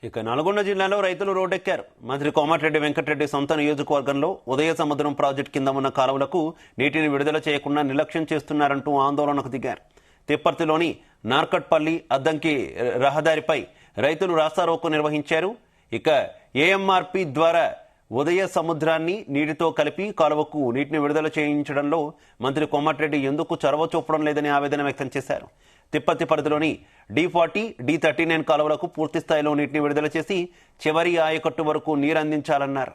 ఇక నల్గొండ జిల్లాలో రైతులు రోడ్డెక్కారు. మంత్రి కోమటిరెడ్డి వెంకటరెడ్డి సొంత నియోజకవర్గంలో ఉదయ సముద్రం ప్రాజెక్టు కింద ఉన్న కాలువలకు నీటిని విడుదల చేయకుండా నిర్లక్ష్యం చేస్తున్నారంటూ ఆందోళనకు దిగారు. తిప్పర్తిలోని నార్కట్పల్లి అద్దంకి రహదారిపై రైతులు రాస్తారోకో నిర్వహించారు. ఇక ఏఎంఆర్పి ద్వారా ఉదయ సముద్రాన్ని నీటితో కలిపి కాలువకు నీటిని విడుదల చేయించడంలో మంత్రి కోమటిరెడ్డి ఎందుకు చొరవ చూపడం లేదని ఆవేదన వ్యక్తం చేశారు. తిప్పర్తి పరిధిలోని D40, D39 కాలువలకు పూర్తి స్థాయిలో నీటిని విడుదల చేసి చివరి ఆయకట్టు వరకు నీరు అందించాలన్నారు.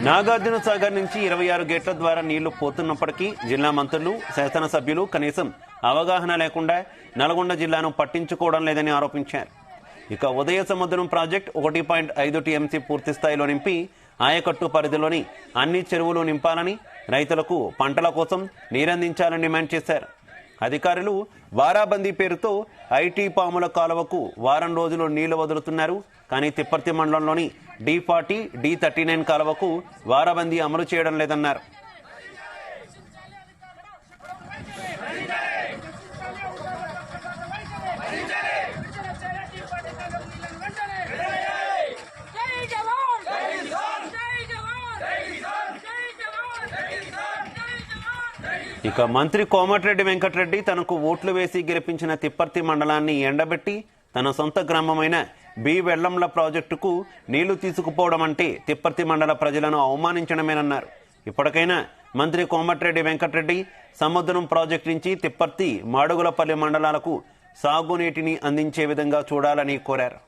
నాగార్జున సాగర్ నుంచి 26 గేట్ల ద్వారా నీళ్లు పోతున్నప్పటికీ జిల్లా మంత్రులు, శాసనసభ్యులు కనీసం అవగాహన లేకుండా నల్గొండ జిల్లాను పట్టించుకోవడం లేదని ఆరోపించారు. ఇక ఉదయ సముద్రం ప్రాజెక్టు 1.5 TMC పూర్తి స్థాయిలో నింపి ఆయకట్టు పరిధిలోని అన్ని చెరువులు నింపాలని, రైతులకు పంటల కోసం నీరందించాలని డిమాండ్ చేశారు. అధికారులు వారాబందీ పేరుతో ఐటీ పాముల కాలువకు వారం రోజులు నీళ్లు వదులుతున్నారు. కానీ తిప్పర్తి మండలంలోని D40, D39 కాలువకు వారాబందీ అమలు చేయడం లేదన్నారు. ఇక మంత్రి కోమటిరెడ్డి వెంకటరెడ్డి తనకు ఓట్లు వేసి గెలిపించిన తిప్పర్తి మండలాన్ని ఎండబెట్టి తన సొంత గ్రామమైన బి వెల్లంల ప్రాజెక్టుకు నీళ్లు తీసుకుపోవడం అంటే తిప్పర్తి మండల ప్రజలను అవమానించడమేనన్నారు. ఇప్పటికైనా మంత్రి కోమటిరెడ్డి వెంకటరెడ్డి సముద్రం ప్రాజెక్టు నుంచి తిప్పర్తి, మాడుగులపల్లి మండలాలకు సాగునీటిని అందించే విధంగా చూడాలని కోరారు.